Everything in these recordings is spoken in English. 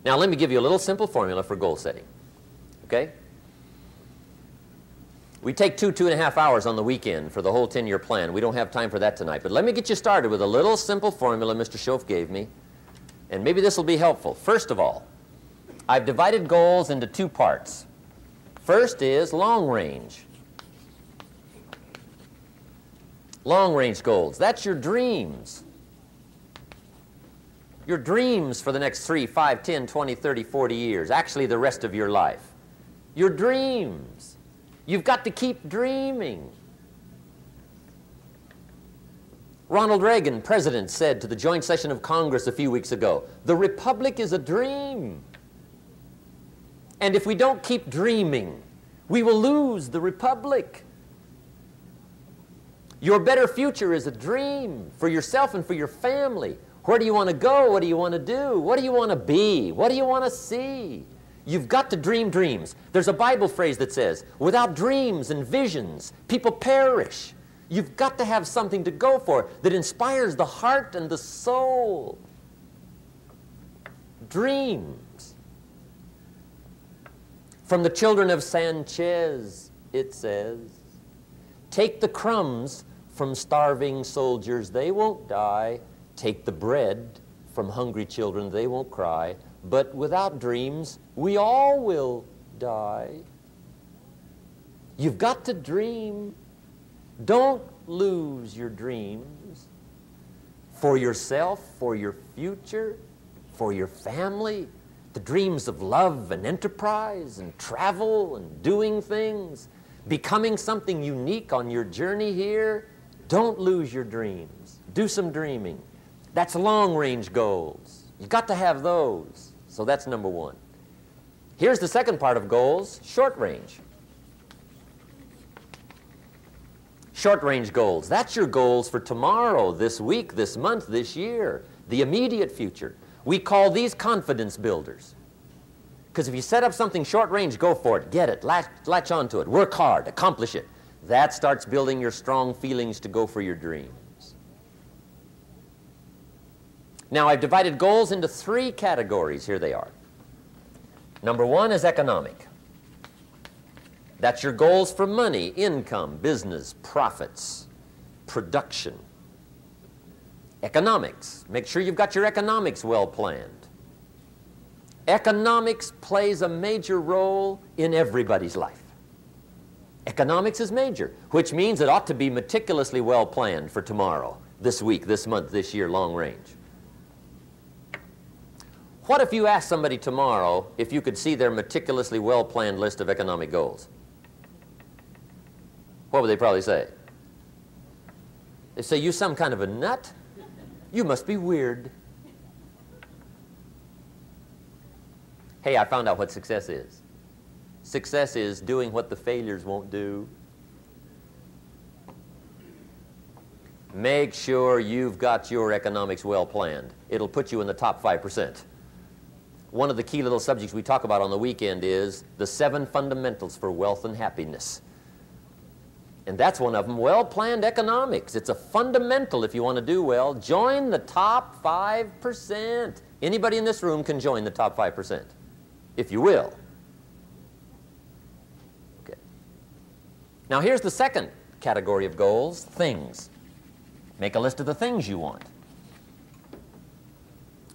Now, let me give you a little simple formula for goal setting. Okay? We take 2.5 hours on the weekend for the whole 10-year plan. We don't have time for that tonight. But let me get you started with a little simple formula Mr. Schoaf gave me. And maybe this will be helpful. First of all, I've divided goals into 2 parts. First is long range. Long range goals. That's your dreams. Your dreams for the next 3, 5, 10, 20, 30, 40 years. Actually, the rest of your life. Your dreams. You've got to keep dreaming. Ronald Reagan, president, said to the joint session of Congress a few weeks ago, "The Republic is a dream. And if we don't keep dreaming, we will lose the Republic." Your better future is a dream for yourself and for your family. Where do you want to go? What do you want to do? What do you want to be? What do you want to see? You've got to dream dreams. There's a Bible phrase that says, without dreams and visions, people perish. You've got to have something to go for that inspires the heart and the soul. Dreams. From the children of Sanchez, it says, take the crumbs from starving soldiers, they won't die. Take the bread from hungry children, they won't cry. But without dreams, we all will die. You've got to dream. Don't lose your dreams for yourself, for your future, for your family. The dreams of love and enterprise and travel and doing things, becoming something unique on your journey here. Don't lose your dreams. Do some dreaming. That's long-range goals. You've got to have those. So that's number 1. Here's the second part of goals, short range. Short-range goals. That's your goals for tomorrow, this week, this month, this year, the immediate future. We call these confidence builders. Because if you set up something short-range, go for it, get it, latch onto it, work hard, accomplish it. That starts building your strong feelings to go for your dreams. Now, I've divided goals into 3 categories. Here they are. Number 1 is economic. That's your goals for money, income, business, profits, production. Economics. Make sure you've got your economics well planned. Economics plays a major role in everybody's life. Economics is major, which means it ought to be meticulously well planned for tomorrow, this week, this month, this year, long range. What if you asked somebody tomorrow if you could see their meticulously well-planned list of economic goals? What would they probably say? They'd say, you some kind of a nut? You must be weird. Hey, I found out what success is. Success is doing what the failures won't do. Make sure you've got your economics well planned. It'll put you in the top 5%. One of the key little subjects we talk about on the weekend is the 7 fundamentals for wealth and happiness. And that's one of them, well-planned economics. It's a fundamental if you want to do well. Join the top 5%. Anybody in this room can join the top 5%, if you will. Okay. Now here's the second category of goals, things. Make a list of the things you want.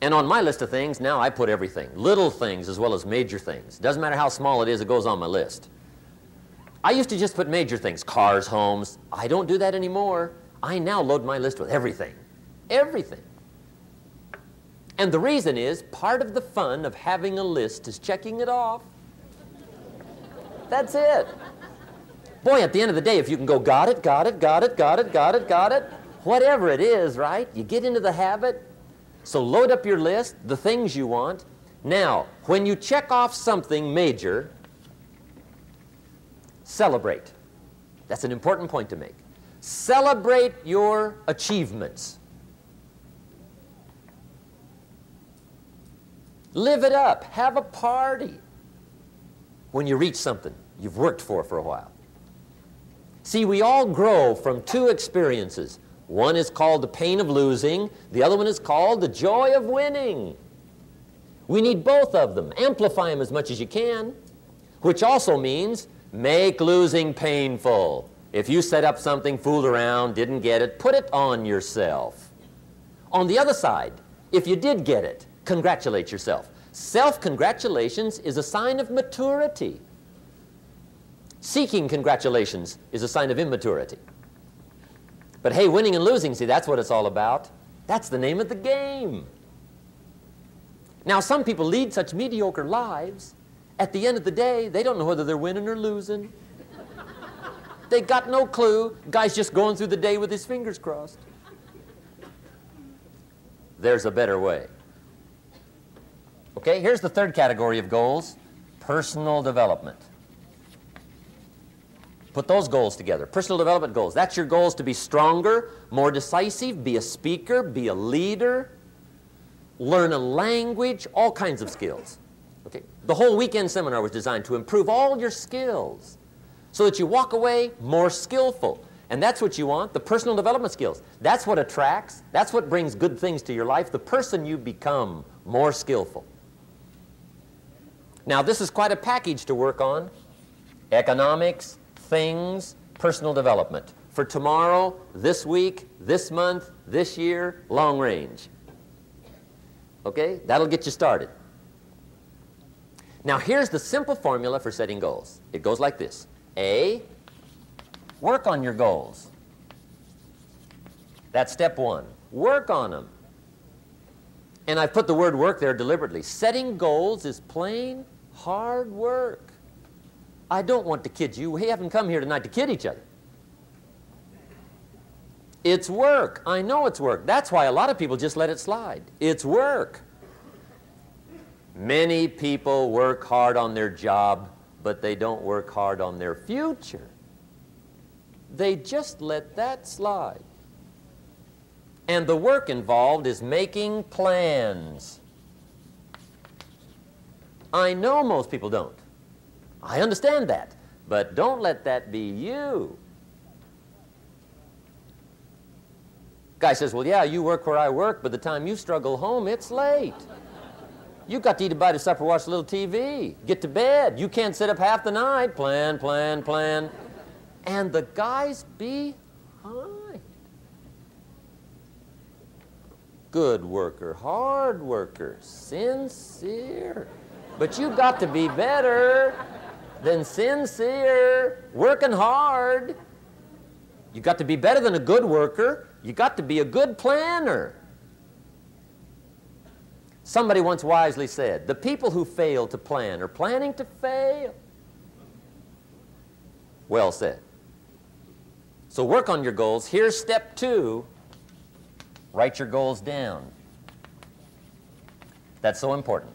And on my list of things, now I put everything. Little things as well as major things. Doesn't matter how small it is, it goes on my list. I used to just put major things, cars, homes. I don't do that anymore. I now load my list with everything. Everything. And the reason is, part of the fun of having a list is checking it off. That's it. Boy, at the end of the day, if you can go, got it, got it, got it, got it, got it, got it, whatever it is, right? You get into the habit. So load up your list, the things you want. Now, when you check off something major, celebrate. That's an important point to make. Celebrate your achievements. Live it up. Have a party when you reach something you've worked for a while. See, we all grow from 2 experiences. One is called the pain of losing. The other one is called the joy of winning. We need both of them. Amplify them as much as you can, which also means make losing painful. If you set up something, fooled around, didn't get it, put it on yourself. On the other side, if you did get it, congratulate yourself. Self-congratulations is a sign of maturity. Seeking congratulations is a sign of immaturity. But hey, winning and losing, see, that's what it's all about. That's the name of the game. Now, some people lead such mediocre lives, at the end of the day, they don't know whether they're winning or losing. They got no clue. Guy's just going through the day with his fingers crossed. There's a better way. Okay, here's the third category of goals, personal development. Put those goals together, personal development goals. That's your goals to be stronger, more decisive, be a speaker, be a leader, learn a language, all kinds of skills. Okay? The whole weekend seminar was designed to improve all your skills so that you walk away more skillful. And that's what you want, the personal development skills. That's what attracts, that's what brings good things to your life, the person you become more skillful. Now, this is quite a package to work on. Economics, things, personal development. For tomorrow, this week, this month, this year, long range. Okay? That'll get you started. Now, here's the simple formula for setting goals. It goes like this. A, work on your goals. That's step one. Work on them. And I've put the word work there deliberately. Setting goals is plain hard work. I don't want to kid you. We haven't come here tonight to kid each other. It's work. I know it's work. That's why a lot of people just let it slide. It's work. Many people work hard on their job, but they don't work hard on their future. They just let that slide. And the work involved is making plans. I know most people don't. I understand that, but don't let that be you. Guy says, well, yeah, you work where I work, but the time you struggle home, it's late. You got to eat a bite of supper, watch a little TV, get to bed. You can't sit up half the night. Plan, plan, plan. And the guy's behind. Good worker, hard worker, sincere. But you got to be better than sincere, working hard. You got to be better than a good worker. You got to be a good planner. Somebody once wisely said, the people who fail to plan are planning to fail. Well said. So work on your goals. Here's step two. Write your goals down. That's so important.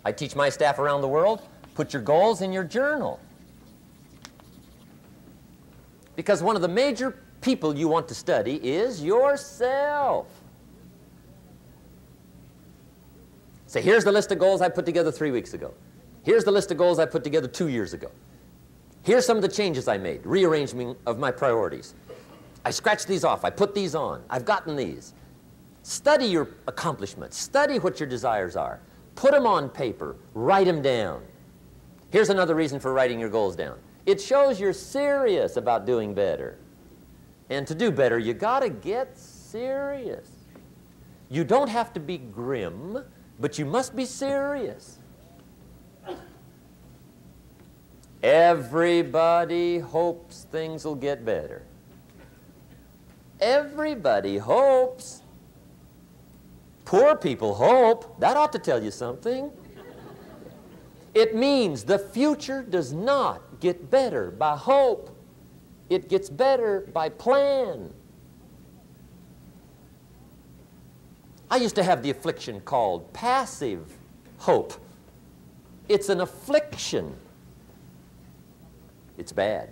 I teach my staff around the world, put your goals in your journal. Because one of the major people you want to study is yourself. Say, here's the list of goals I put together 3 weeks ago. Here's the list of goals I put together 2 years ago. Here's some of the changes I made, rearrangement of my priorities. I scratched these off, I put these on, I've gotten these. Study your accomplishments, study what your desires are. Put them on paper, write them down. Here's another reason for writing your goals down. It shows you're serious about doing better. And to do better, you got to get serious. You don't have to be grim, but you must be serious. Everybody hopes things will get better. Everybody hopes. Poor people hope. That ought to tell you something. It means the future does not get better by hope. It gets better by plan. I used to have the affliction called passive hope. It's an affliction. It's bad.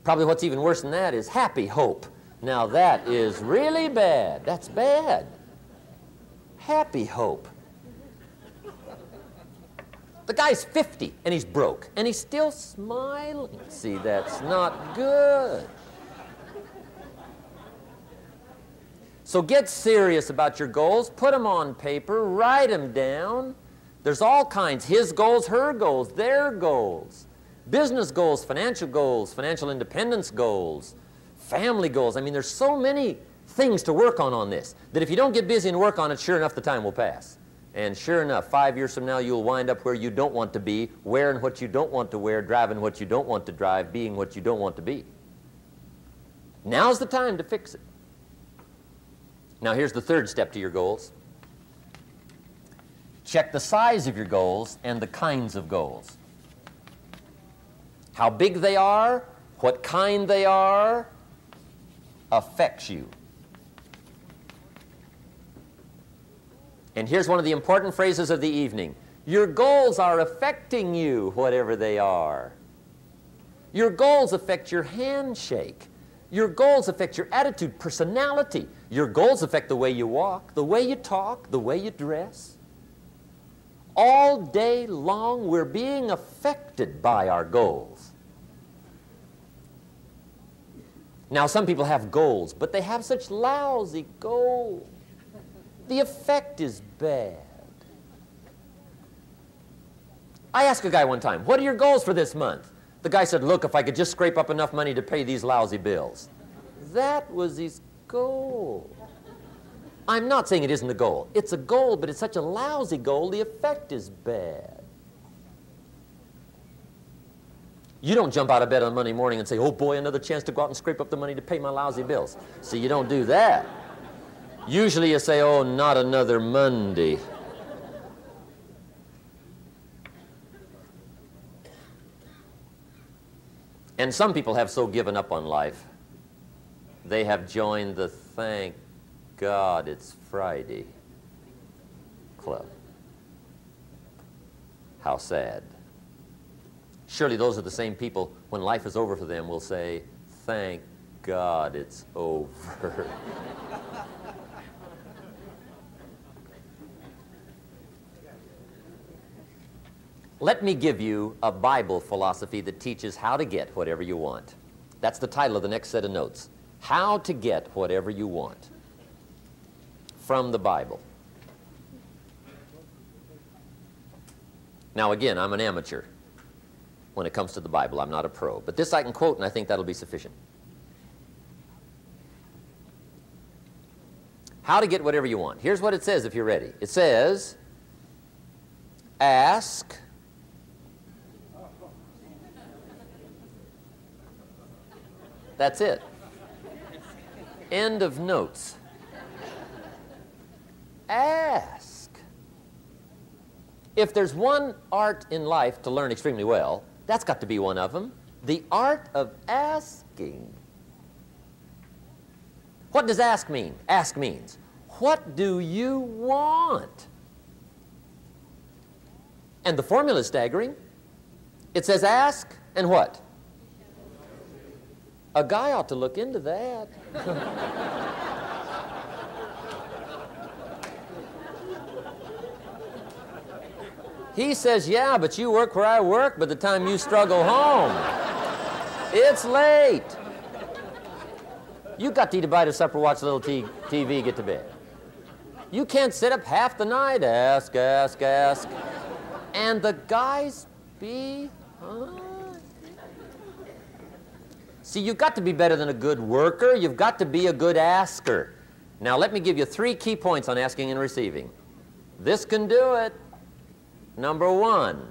Probably what's even worse than that is happy hope. Now that is really bad. That's bad. Happy hope. The guy's 50 and he's broke and he's still smiling. See, that's not good. So get serious about your goals. Put them on paper. Write them down. There's all kinds. His goals, her goals, their goals. Business goals, financial independence goals, family goals. I mean, there's so many things to work on this that if you don't get busy and work on it, sure enough, the time will pass. And sure enough, 5 years from now, you'll wind up where you don't want to be, wearing what you don't want to wear, driving what you don't want to drive, being what you don't want to be. Now's the time to fix it. Now, here's the third step to your goals. Check the size of your goals and the kinds of goals. How big they are, what kind they are, affects you. And here's one of the important phrases of the evening. Your goals are affecting you, whatever they are. Your goals affect your handshake. Your goals affect your attitude, personality. Your goals affect the way you walk, the way you talk, the way you dress. All day long, we're being affected by our goals. Now, some people have goals, but they have such lousy goals. The effect is bad. I asked a guy one time, what are your goals for this month? The guy said, look, if I could just scrape up enough money to pay these lousy bills. That was his goal. I'm not saying it isn't a goal. It's a goal, but it's such a lousy goal, the effect is bad. You don't jump out of bed on Monday morning and say, oh boy, another chance to go out and scrape up the money to pay my lousy bills. See, you don't do that. Usually you say, oh, not another Monday. And some people have so given up on life, they have joined the thank God it's Friday club. How sad. Surely those are the same people, when life is over for them, will say, thank God it's over. Let me give you a Bible philosophy that teaches how to get whatever you want. That's the title of the next set of notes. How to get whatever you want from the Bible. Now again, I'm an amateur when it comes to the Bible. I'm not a pro. But this I can quote, and I think that'll be sufficient. How to get whatever you want. Here's what it says if you're ready. It says, ask. That's it. End of notes. Ask. If there's one art in life to learn extremely well, that's got to be one of them. The art of asking. What does ask mean? Ask means, what do you want? And the formula is staggering. It says ask and what? A guy ought to look into that. He says, yeah, but you work where I work. By the time you struggle home, it's late. You got to eat a bite of supper, watch a little TV, get to bed. You can't sit up half the night, ask, ask, ask. And the guys behind. See, you've got to be better than a good worker. You've got to be a good asker. Now, let me give you 3 key points on asking and receiving. This can do it. Number 1,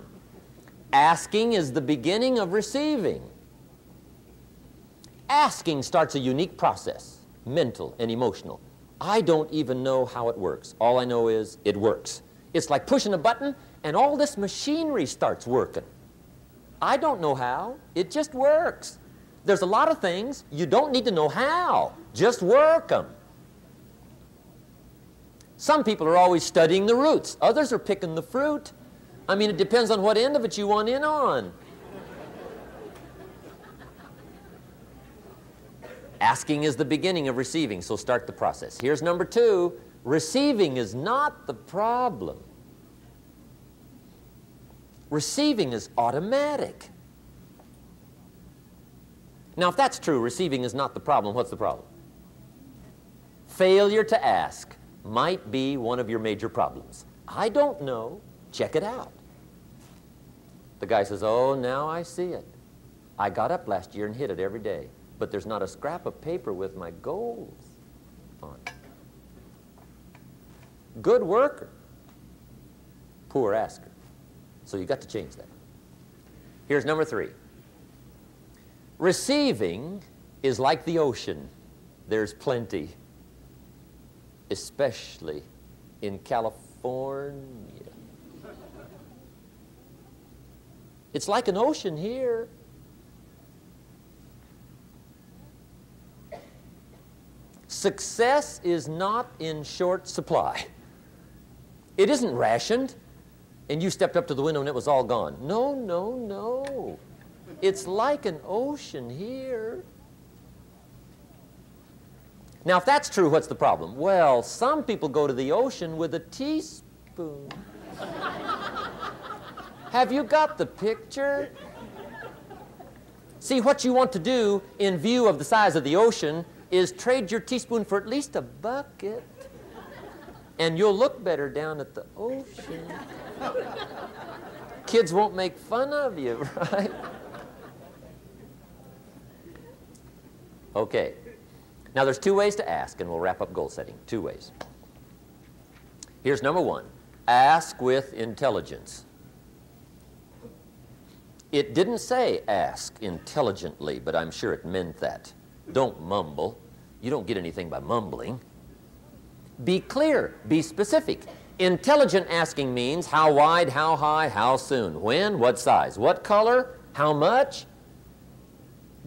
asking is the beginning of receiving. Asking starts a unique process, mental and emotional. I don't even know how it works. All I know is it works. It's like pushing a button and all this machinery starts working. I don't know how. It just works. There's a lot of things you don't need to know how. Just work them. Some people are always studying the roots. Others are picking the fruit. I mean, it depends on what end of it you want in on. Asking is the beginning of receiving, so start the process. Here's number 2. Receiving is not the problem. Receiving is automatic. Now, if that's true, receiving is not the problem, what's the problem? Failure to ask might be one of your major problems. I don't know. Check it out. The guy says, oh, now I see it. I got up last year and hit it every day, but there's not a scrap of paper with my goals on it. Good worker, poor asker. So you got to change that. Here's number 3. Receiving is like the ocean. There's plenty, especially in California. It's like an ocean here. Success is not in short supply. It isn't rationed, and you stepped up to the window and it was all gone. No, no, no. It's like an ocean here. Now, if that's true, what's the problem? Well, some people go to the ocean with a teaspoon. Have you got the picture? See, what you want to do in view of the size of the ocean is trade your teaspoon for at least a bucket, and you'll look better down at the ocean. Kids won't make fun of you, right? Okay. Now, there's 2 ways to ask, and we'll wrap up goal setting. 2 ways. Here's number 1. Ask with intelligence. It didn't say ask intelligently, but I'm sure it meant that. Don't mumble. You don't get anything by mumbling. Be clear. Be specific. Intelligent asking means how wide, how high, how soon, when, what size, what color, how much.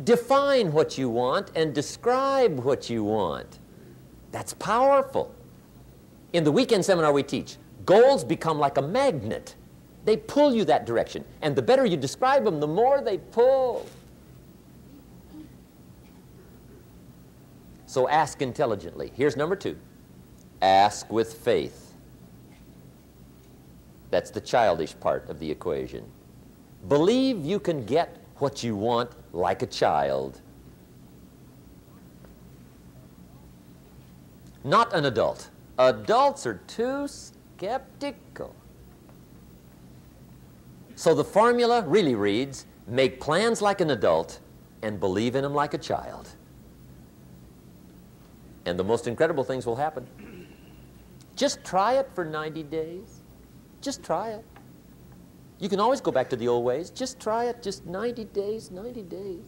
Define what you want and describe what you want. That's powerful. In the weekend seminar we teach, goals become like a magnet. They pull you that direction. And the better you describe them, the more they pull. So ask intelligently. Here's number 2. Ask with faith. That's the childish part of the equation. Believe you can get what you want like a child. Not an adult. Adults are too skeptical. So the formula really reads, make plans like an adult and believe in them like a child. And the most incredible things will happen. Just try it for 90 days. Just try it. You can always go back to the old ways. Just try it. Just 90 days, 90 days.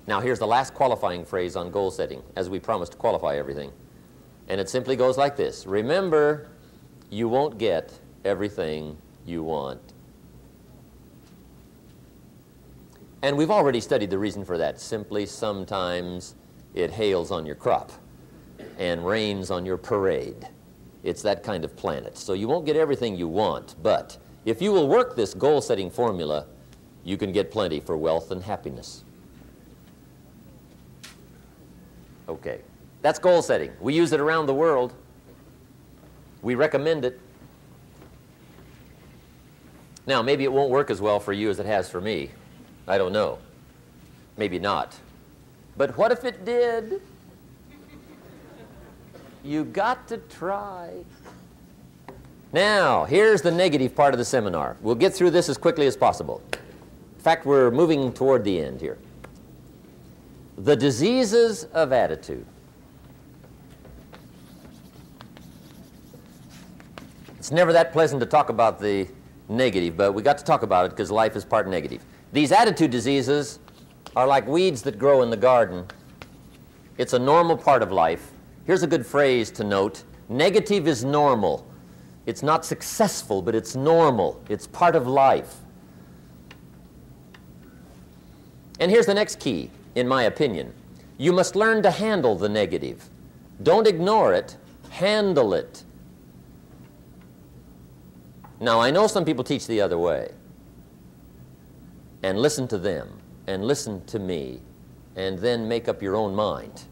Now here's the last qualifying phrase on goal setting, as we promised to qualify everything. And it simply goes like this. Remember, you won't get everything you want. And we've already studied the reason for that. Simply, sometimes it hails on your crop and rains on your parade. It's that kind of planet. So you won't get everything you want, but if you will work this goal-setting formula, you can get plenty for wealth and happiness. Okay, that's goal setting. We use it around the world. We recommend it. Now, maybe it won't work as well for you as it has for me. I don't know. Maybe not. But what if it did? You got to try. Now, here's the negative part of the seminar. We'll get through this as quickly as possible. In fact, we're moving toward the end here. The diseases of attitude. It's never that pleasant to talk about the negative, but we got to talk about it because life is part negative. These attitude diseases are like weeds that grow in the garden. It's a normal part of life. Here's a good phrase to note. Negative is normal. It's not successful, but it's normal. It's part of life. And here's the next key, in my opinion. You must learn to handle the negative. Don't ignore it. Handle it. Now, I know some people teach the other way. And listen to them, and listen to me, and then make up your own mind.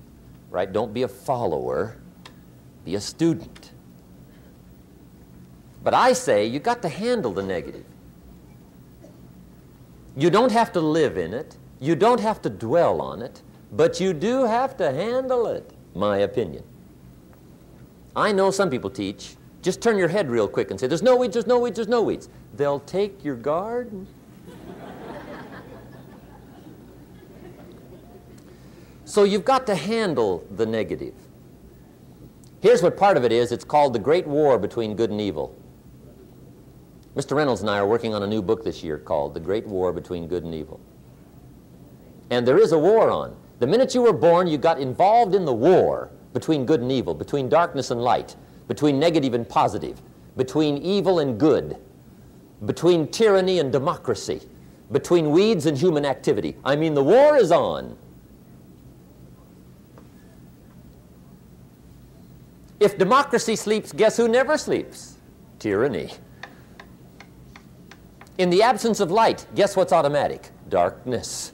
Right? Don't be a follower. Be a student. But I say you got to handle the negative. You don't have to live in it. You don't have to dwell on it, but you do have to handle it, my opinion. I know some people teach, just turn your head real quick and say, there's no weeds, there's no weeds, there's no weeds. They'll take your garden. So you've got to handle the negative. Here's what part of it is. It's called the Great War Between Good and Evil. Mr. Reynolds and I are working on a new book this year called The Great War Between Good and Evil. And there is a war on. The minute you were born, you got involved in the war between good and evil, between darkness and light, between negative and positive, between evil and good, between tyranny and democracy, between weeds and human activity. I mean, the war is on. If democracy sleeps, guess who never sleeps? Tyranny. In the absence of light, guess what's automatic? Darkness.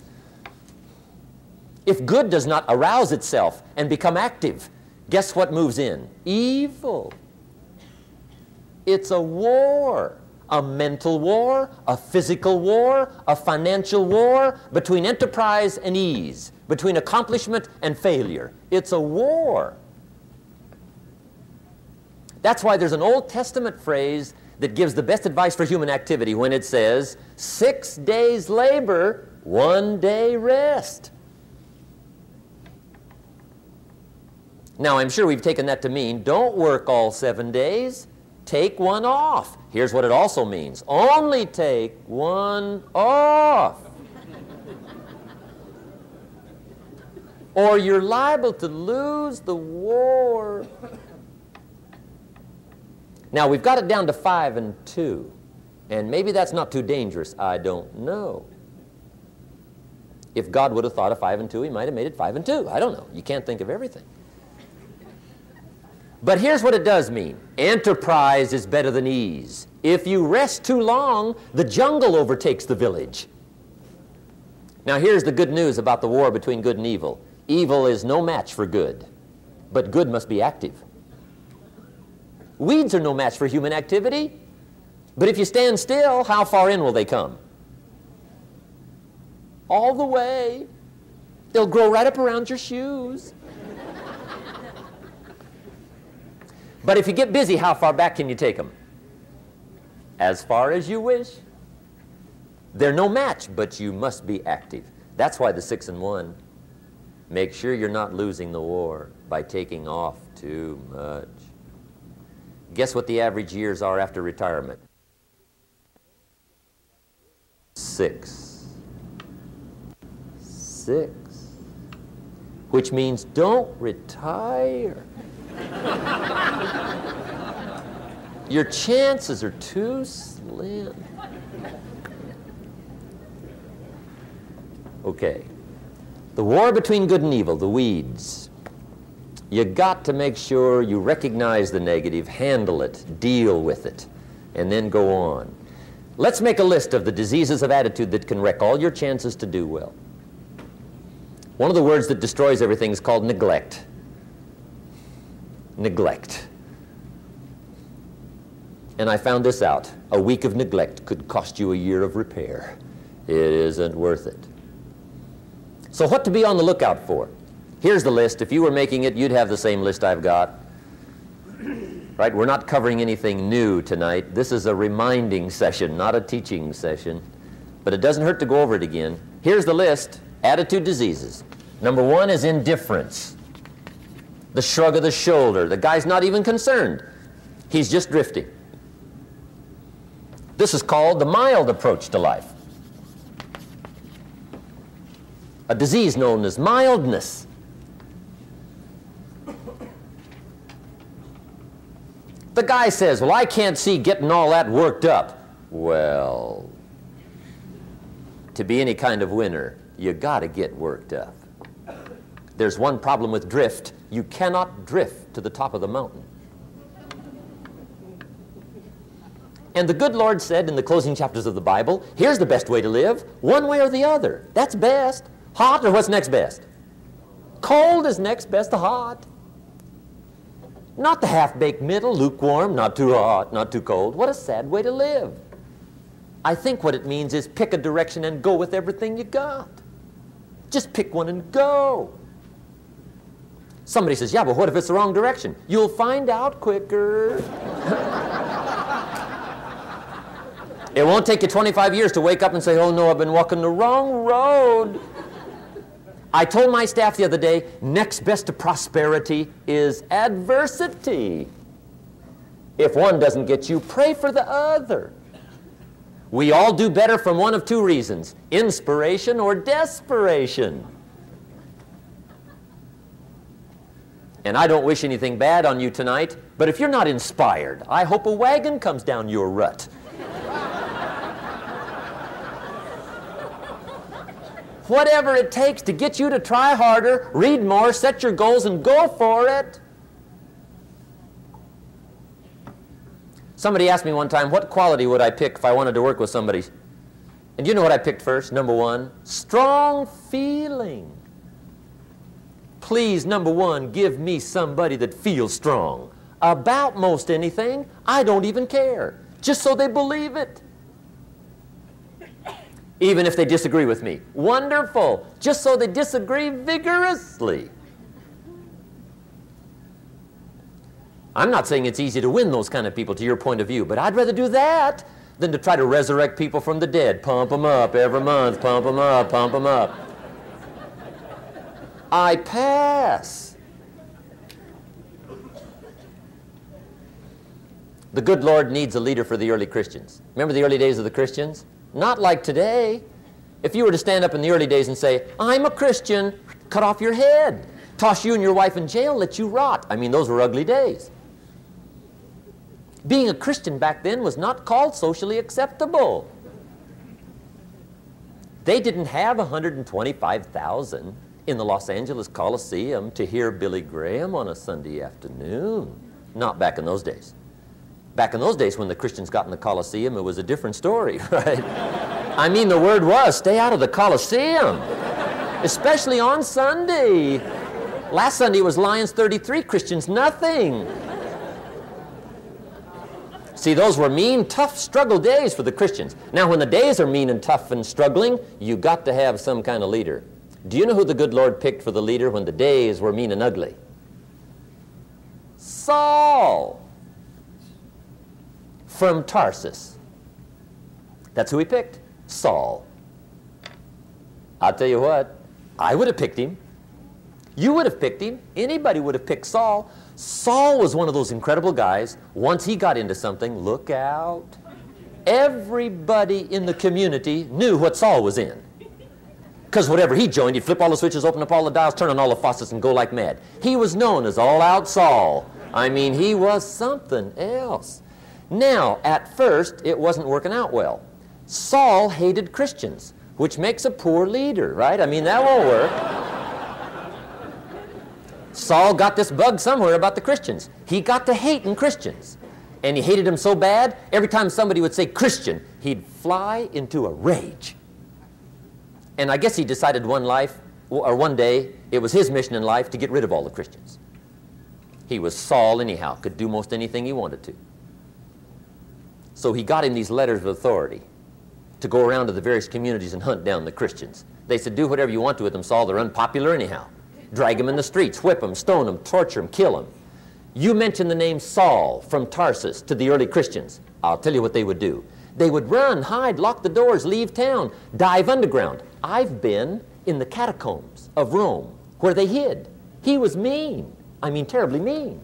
If good does not arouse itself and become active, guess what moves in? Evil. It's a war. A mental war, a physical war, a financial war, between enterprise and ease, between accomplishment and failure. It's a war. That's why there's an Old Testament phrase that gives the best advice for human activity when it says, 6 days labor, 1 day rest. Now, I'm sure we've taken that to mean, don't work all 7 days, take one off. Here's what it also means, only take one off. Or you're liable to lose the war. Now, we've got it down to 5 and 2, and maybe that's not too dangerous. I don't know. If God would have thought of 5 and 2, he might have made it 5 and 2. I don't know. You can't think of everything. But here's what it does mean. Enterprise is better than ease. If you rest too long, the jungle overtakes the village. Now, here's the good news about the war between good and evil. Evil is no match for good, but good must be active. Weeds are no match for human activity, but if you stand still, how far in will they come? All the way. They'll grow right up around your shoes. But if you get busy, how far back can you take them? As far as you wish. They're no match, but you must be active. That's why the 6 and 1. Make sure you're not losing the war by taking off too much. Guess what the average years are after retirement? 6. 6. Which means don't retire. Your chances are too slim. Okay. The war between good and evil, the weeds. You got to make sure you recognize the negative, handle it, deal with it, and then go on. Let's make a list of the diseases of attitude that can wreck all your chances to do well. One of the words that destroys everything is called neglect. Neglect. And I found this out. A week of neglect could cost you a year of repair. It isn't worth it. So what to be on the lookout for? Here's the list. If you were making it, you'd have the same list I've got. Right? We're not covering anything new tonight. This is a reminding session, not a teaching session. But it doesn't hurt to go over it again. Here's the list. Attitude diseases. Number 1 is indifference. The shrug of the shoulder. The guy's not even concerned. He's just drifting. This is called the mild approach to life. A disease known as mildness. The guy says, well, I can't see getting all that worked up. Well, to be any kind of winner, you got to get worked up. There's one problem with drift. You cannot drift to the top of the mountain. And the good Lord said in the closing chapters of the Bible, here's the best way to live, one way or the other. That's best. Hot or what's next best? Cold is next best to hot. Not the half-baked middle, lukewarm, not too hot, not too cold. What a sad way to live. I think what it means is pick a direction and go with everything you got. Just pick one and go. Somebody says, yeah, but what if it's the wrong direction? You'll find out quicker. It won't take you 25 years to wake up and say, oh no, I've been walking the wrong road. I told my staff the other day, next best to prosperity is adversity. If one doesn't get you, pray for the other. We all do better from one of two reasons, inspiration or desperation. And I don't wish anything bad on you tonight, but if you're not inspired, I hope a wagon comes down your rut. Whatever it takes to get you to try harder, read more, set your goals, and go for it. Somebody asked me one time, what quality would I pick if I wanted to work with somebody? And you know what I picked first? Number one, strong feeling. Please, number one, give me somebody that feels strong about most anything. I don't even care, just so they believe it. Even if they disagree with me. Wonderful, just so they disagree vigorously. I'm not saying it's easy to win those kind of people to your point of view, but I'd rather do that than to try to resurrect people from the dead. Pump them up every month, pump them up, pump them up. I pass. The good Lord needs a leader for the early Christians. Remember the early days of the Christians? Not like today. If you were to stand up in the early days and say, I'm a Christian, cut off your head, toss you and your wife in jail, let you rot. I mean, those were ugly days. Being a Christian back then was not called socially acceptable. They didn't have 125,000 in the Los Angeles Coliseum to hear Billy Graham on a Sunday afternoon. Not back in those days. Back in those days when the Christians got in the Coliseum, it was a different story, right? I mean, the word was, stay out of the Coliseum, especially on Sunday. Last Sunday was Lions 33, Christians nothing. See, those were mean, tough struggle days for the Christians. Now, when the days are mean and tough and struggling, you got to have some kind of leader. Do you know who the good Lord picked for the leader when the days were mean and ugly? Saul from Tarsus. That's who he picked, Saul. I'll tell you what, I would have picked him. You would have picked him. Anybody would have picked Saul. Saul was one of those incredible guys. Once he got into something, look out. Everybody in the community knew what Saul was in. Because whatever he joined, he'd flip all the switches, open up all the dials, turn on all the faucets, and go like mad. He was known as All-Out Saul. I mean, he was something else. Now, at first, it wasn't working out well. Saul hated Christians, which makes a poor leader, right? I mean, that won't work. Saul got this bug somewhere about the Christians. He got to hating Christians. And he hated them so bad, every time somebody would say Christian, he'd fly into a rage. And I guess he decided one day, it was his mission in life to get rid of all the Christians. He was Saul anyhow, could do most anything he wanted to. So he got him these letters of authority to go around to the various communities and hunt down the Christians. They said, do whatever you want to with them, Saul, they're unpopular anyhow. Drag them in the streets, whip them, stone them, torture them, kill them. You mention the name Saul from Tarsus to the early Christians, I'll tell you what they would do. They would run, hide, lock the doors, leave town, dive underground. I've been in the catacombs of Rome where they hid. He was mean. I mean, terribly mean.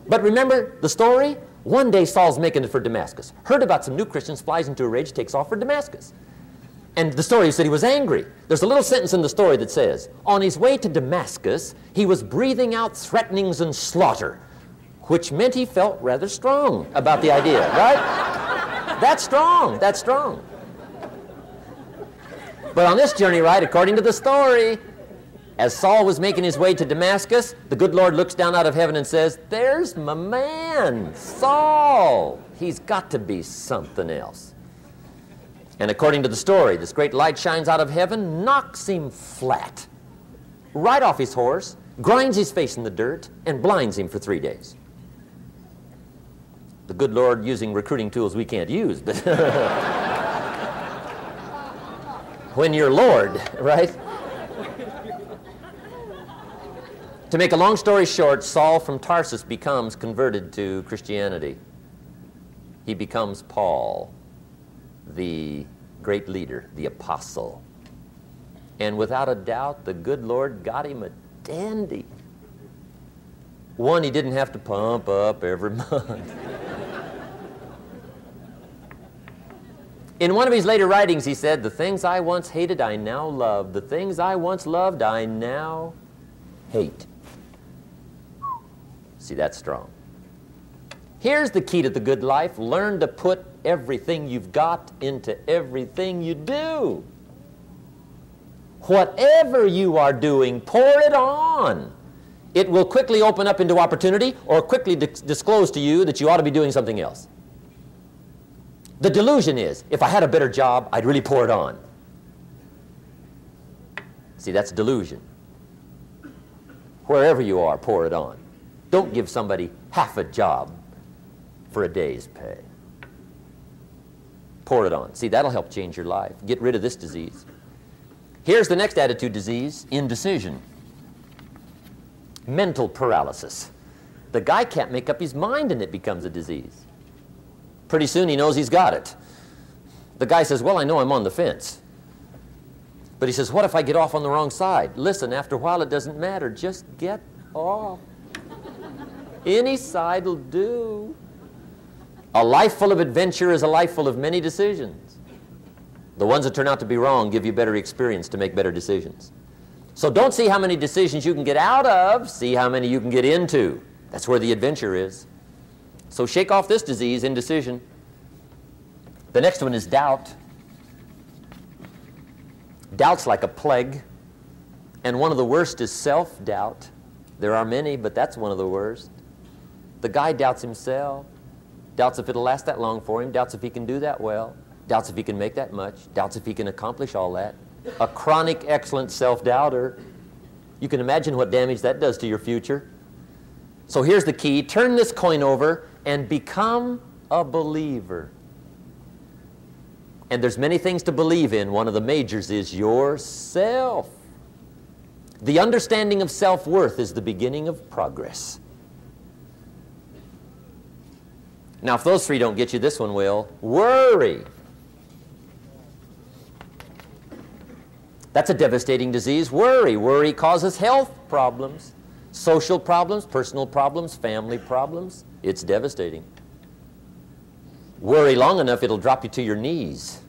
But remember the story? One day Saul's making it for Damascus. Heard about some new Christians, flies into a rage, takes off for Damascus. And the story said he was angry. There's a little sentence in the story that says, on his way to Damascus, he was breathing out threatenings and slaughter, which meant he felt rather strong about the idea, right? That's strong, that's strong. But on this journey, right, according to the story, as Saul was making his way to Damascus, the good Lord looks down out of heaven and says, there's my man, Saul. He's got to be something else. And according to the story, this great light shines out of heaven, knocks him flat, right off his horse, grinds his face in the dirt, and blinds him for 3 days. The good Lord using recruiting tools we can't use, but when you're Lord, right? To make a long story short, Saul from Tarsus becomes converted to Christianity. He becomes Paul, the great leader, the apostle. And without a doubt, the good Lord got him a dandy. One he didn't have to pump up every month. In one of his later writings, he said, "The things I once hated, I now love. The things I once loved, I now hate." See, that's strong. Here's the key to the good life. Learn to put everything you've got into everything you do. Whatever you are doing, pour it on. It will quickly open up into opportunity or quickly disclose to you that you ought to be doing something else. The delusion is, if I had a better job, I'd really pour it on. See, that's delusion. Wherever you are, pour it on. Don't give somebody half a job for a day's pay. Pour it on. See, that'll help change your life. Get rid of this disease. Here's the next attitude disease, indecision. Mental paralysis. The guy can't make up his mind and it becomes a disease. Pretty soon he knows he's got it. The guy says, "Well, I know I'm on the fence." But he says, "What if I get off on the wrong side?" Listen, after a while it doesn't matter. Just get off. Any side will do. A life full of adventure is a life full of many decisions. The ones that turn out to be wrong give you better experience to make better decisions. So don't see how many decisions you can get out of, see how many you can get into. That's where the adventure is. So shake off this disease, indecision. The next one is doubt. Doubt's like a plague, and one of the worst is self-doubt. There are many, but that's one of the worst. The guy doubts himself, doubts if it'll last that long for him, doubts if he can do that well, doubts if he can make that much, doubts if he can accomplish all that. A chronic, excellent self-doubter. You can imagine what damage that does to your future. So here's the key. Turn this coin over and become a believer. And there's many things to believe in. One of the majors is yourself. The understanding of self-worth is the beginning of progress. Now, if those three don't get you, this one will. Worry. That's a devastating disease. Worry. Worry causes health problems, social problems, personal problems, family problems. It's devastating. Worry long enough, it'll drop you to your knees.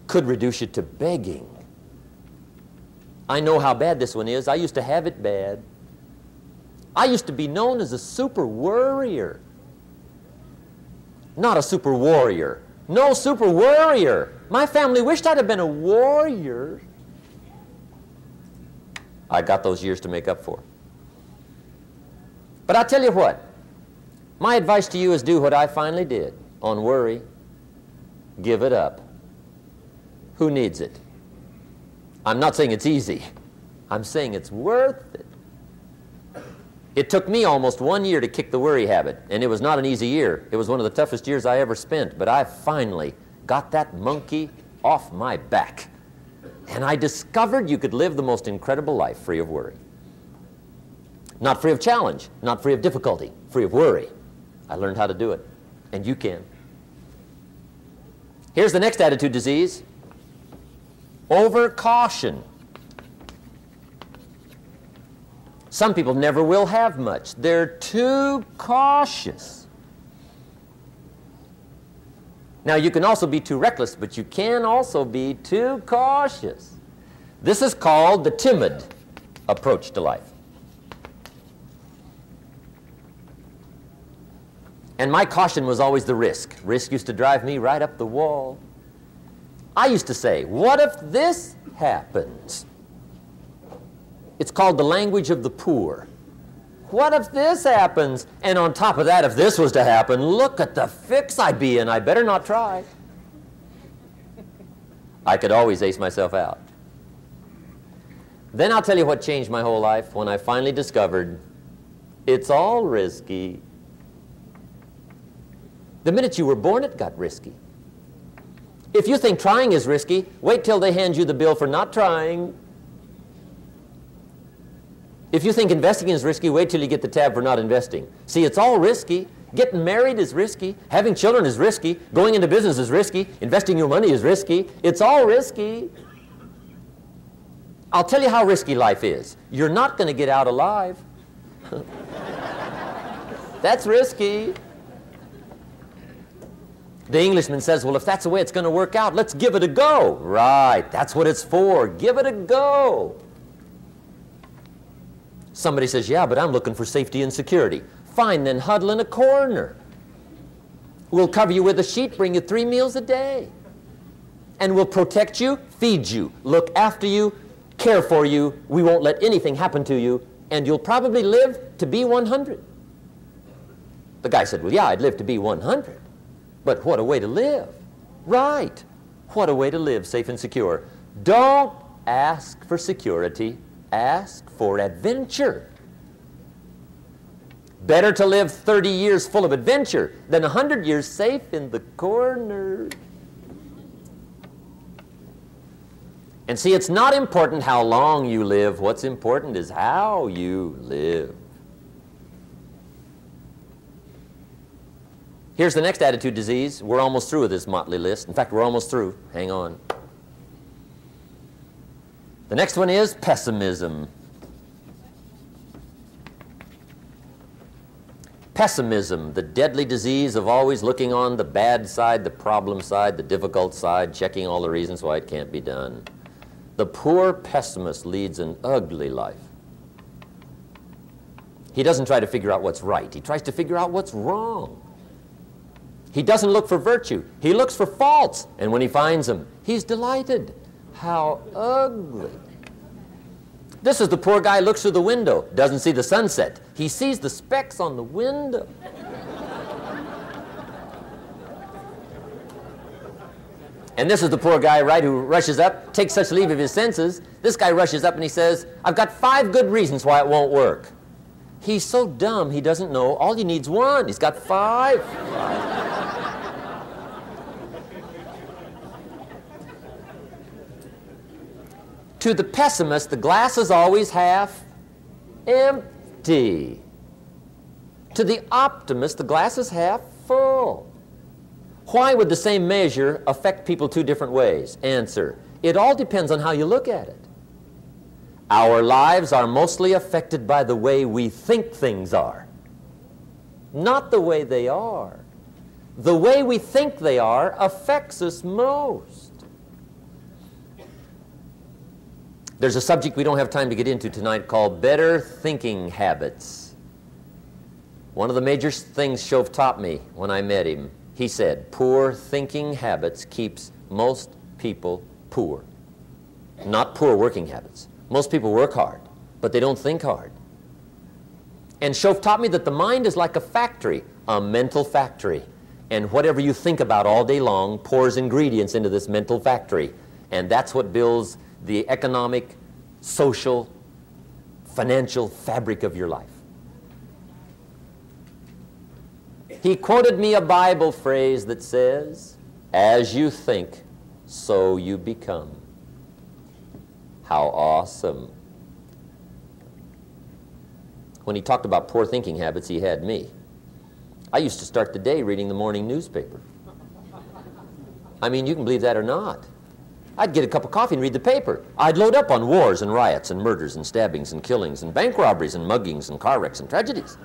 Could reduce you to begging. I know how bad this one is. I used to have it bad. I used to be known as a super worrier. Not a super warrior. No, super worrier. My family wished I'd have been a warrior. I got those years to make up for. But I'll tell you what. My advice to you is do what I finally did on worry. Give it up. Who needs it? I'm not saying it's easy. I'm saying it's worth it. It took me almost 1 year to kick the worry habit, and it was not an easy year. It was one of the toughest years I ever spent, but I finally got that monkey off my back. And I discovered you could live the most incredible life free of worry. Not free of challenge, not free of difficulty, free of worry. I learned how to do it, and you can. Here's the next attitude disease. Over-caution. Some people never will have much. They're too cautious. Now, you can also be too reckless, but you can also be too cautious. This is called the timid approach to life. And my caution was always the risk. Risk used to drive me right up the wall. I used to say, what if this happens? It's called the language of the poor. What if this happens? And on top of that, if this was to happen, look at the fix I'd be in. I better not try. I could always ace myself out. Then I'll tell you what changed my whole life when I finally discovered it's all risky. The minute you were born, it got risky. If you think trying is risky, wait till they hand you the bill for not trying. If you think investing is risky, wait till you get the tab for not investing. See, it's all risky. Getting married is risky. Having children is risky. Going into business is risky. Investing your money is risky. It's all risky. I'll tell you how risky life is. You're not going to get out alive. That's risky. The Englishman says, well, if that's the way it's going to work out, let's give it a go. Right, that's what it's for. Give it a go. Somebody says, yeah, but I'm looking for safety and security. Fine, then huddle in a corner. We'll cover you with a sheet, bring you 3 meals a day. And we'll protect you, feed you, look after you, care for you. We won't let anything happen to you, and you'll probably live to be 100. The guy said, well, yeah, I'd live to be 100. But what a way to live. Right. What a way to live, safe and secure. Don't ask for security. Ask for adventure. Better to live 30 years full of adventure than 100 years safe in the corner. And see, it's not important how long you live. What's important is how you live. Here's the next attitude disease. We're almost through with this motley list. In fact, we're almost through. Hang on. The next one is pessimism. Pessimism, the deadly disease of always looking on the bad side, the problem side, the difficult side, checking all the reasons why it can't be done. The poor pessimist leads an ugly life. He doesn't try to figure out what's right. He tries to figure out what's wrong. He doesn't look for virtue. He looks for faults. And when he finds them, he's delighted. How ugly. This is the poor guy who looks through the window, doesn't see the sunset. He sees the specks on the window. And this is the poor guy, right, who rushes up, takes such leave of his senses. This guy rushes up and he says, I've got 5 good reasons why it won't work. He's so dumb he doesn't know all he needs 1. He's got 5. To the pessimist, the glass is always half empty. To the optimist, the glass is half full. Why would the same measure affect people 2 different ways? Answer, it all depends on how you look at it. Our lives are mostly affected by the way we think things are, not the way they are. The way we think they are affects us most. There's a subject we don't have time to get into tonight called better thinking habits. One of the major things Shove taught me when I met him, he said, poor thinking habits keeps most people poor. Not poor working habits. Most people work hard, but they don't think hard. And Shove taught me that the mind is like a factory, a mental factory. And whatever you think about all day long pours ingredients into this mental factory. And that's what builds the economic, social, financial fabric of your life. He quoted me a Bible phrase that says, as you think, so you become. How awesome. When he talked about poor thinking habits, he had me. I used to start the day reading the morning newspaper. I mean, you can believe that or not. I'd get a cup of coffee and read the paper. I'd load up on wars and riots and murders and stabbings and killings and bank robberies and muggings and car wrecks and tragedies.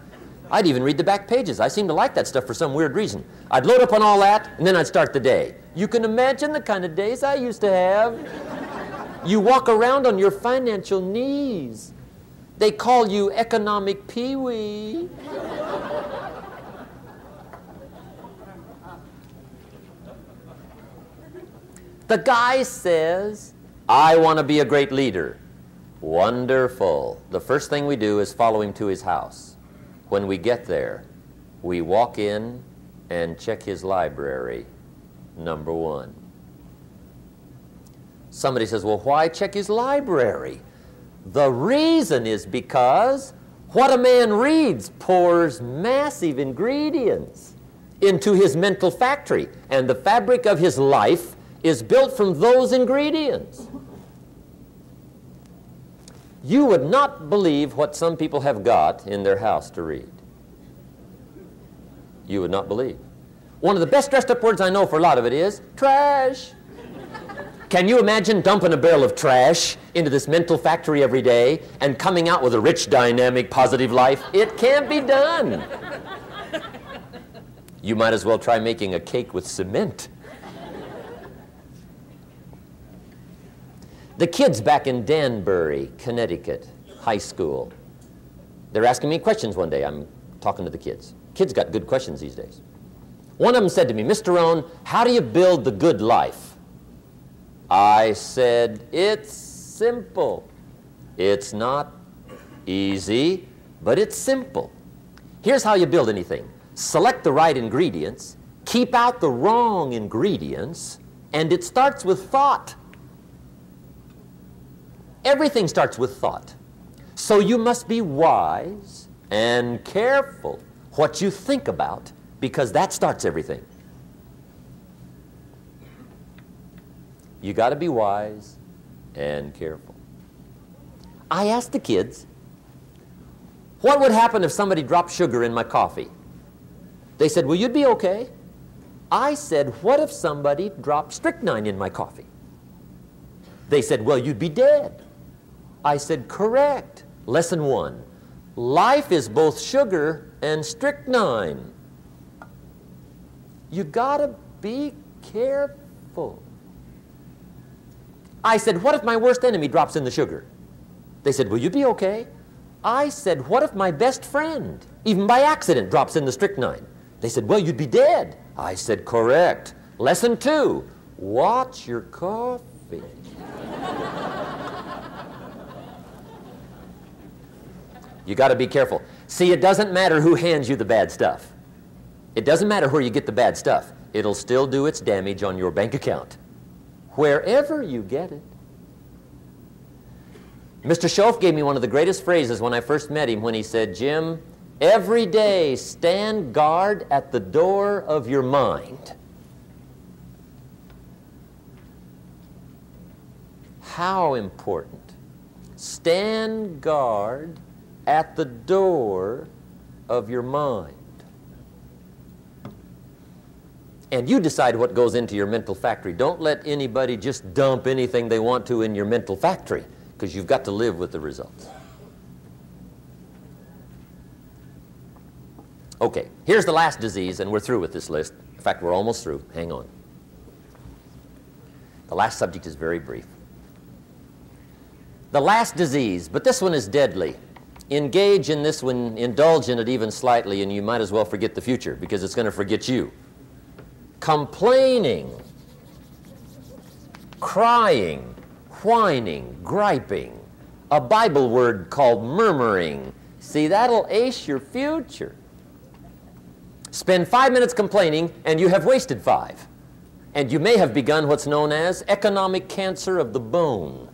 I'd even read the back pages. I seem to like that stuff for some weird reason. I'd load up on all that, and then I'd start the day. You can imagine the kind of days I used to have. You walk around on your financial knees. They call you economic peewee. The guy says, I want to be a great leader. Wonderful. The first thing we do is follow him to his house. When we get there, we walk in and check his library, number 1. Somebody says, well, why check his library? The reason is because what a man reads pours massive ingredients into his mental factory, and the fabric of his life is built from those ingredients. You would not believe what some people have got in their house to read. You would not believe. One of the best dressed up words I know for a lot of it is trash. Can you imagine dumping a barrel of trash into this mental factory every day and coming out with a rich, dynamic, positive life? It can't be done. You might as well try making a cake with cement. The kids back in Danbury, Connecticut, high school, they're asking me questions one day. I'm talking to the kids. Kids got good questions these days. One of them said to me, Mr. Rohn, how do you build the good life? I said, it's simple. It's not easy, but it's simple. Here's how you build anything. Select the right ingredients, keep out the wrong ingredients, and it starts with thought. Everything starts with thought. So you must be wise and careful what you think about, because that starts everything. You got to be wise and careful. I asked the kids, what would happen if somebody dropped sugar in my coffee? They said, well, you'd be okay. I said, what if somebody dropped strychnine in my coffee? They said, well, you'd be dead. I said, correct. Lesson 1. Life is both sugar and strychnine. You gotta be careful. I said, what if my worst enemy drops in the sugar? They said, will you be okay? I said, what if my best friend, even by accident, drops in the strychnine? They said, well, you'd be dead. I said, correct. Lesson 2, watch your coffee. You got to be careful. See, it doesn't matter who hands you the bad stuff. It doesn't matter where you get the bad stuff. It'll still do its damage on your bank account, wherever you get it. Mr. Schoaf gave me one of the greatest phrases when I first met him when he said, Jim, every day stand guard at the door of your mind. How important. Stand guard at the door of your mind. And you decide what goes into your mental factory. Don't let anybody just dump anything they want to in your mental factory, because you've got to live with the results. Okay, here's the last disease, and we're through with this list. In fact, we're almost through. Hang on. The last subject is very brief. The last disease, but this one is deadly. Engage in this one, indulge in it even slightly, and you might as well forget the future, because it's going to forget you. Complaining, crying, whining, griping, a Bible word called murmuring. See, that'll ace your future. Spend 5 minutes complaining, and you have wasted 5. And you may have begun what's known as economic cancer of the bone.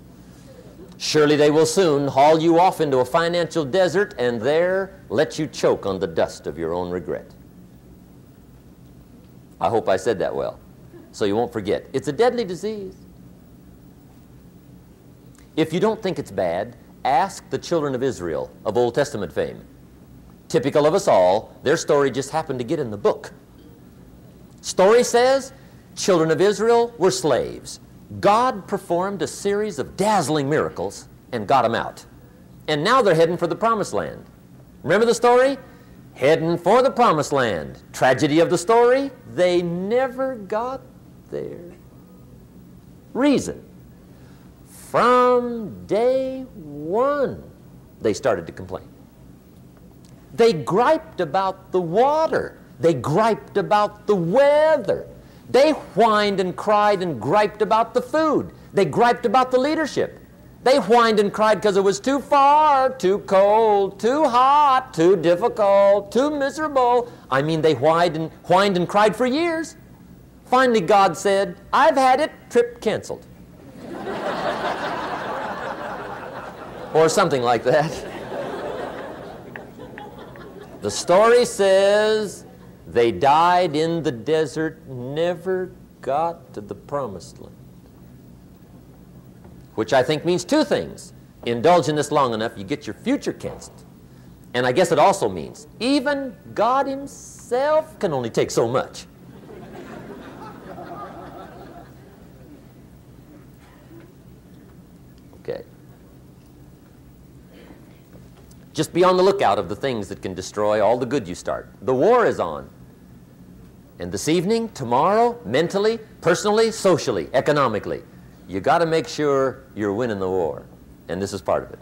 Surely they will soon haul you off into a financial desert and there let you choke on the dust of your own regret. I hope I said that well, so you won't forget. It's a deadly disease. If you don't think it's bad, ask the children of Israel of Old Testament fame. Typical of us all, their story just happened to get in the book. Story says, children of Israel were slaves. God performed a series of dazzling miracles and got them out. And now they're heading for the promised land. Remember the story? Heading for the promised land. Tragedy of the story, they never got there. Reason. From day one, they started to complain. They griped about the water. They griped about the weather. They whined and cried and griped about the food. They griped about the leadership. They whined and cried because it was too far, too cold, too hot, too difficult, too miserable. I mean, they whined and cried for years. Finally, God said, I've had it, trip canceled. Or something like that. The story says they died in the desert, never got to the promised land. Which I think means two things. indulge in this long enough, you get your future canceled. And I guess it also means even God himself can only take so much. Okay. Just be on the lookout of the things that can destroy all the good you start. The war is on. And this evening, tomorrow, mentally, personally, socially, economically, you got to make sure you're winning the war. And this is part of it.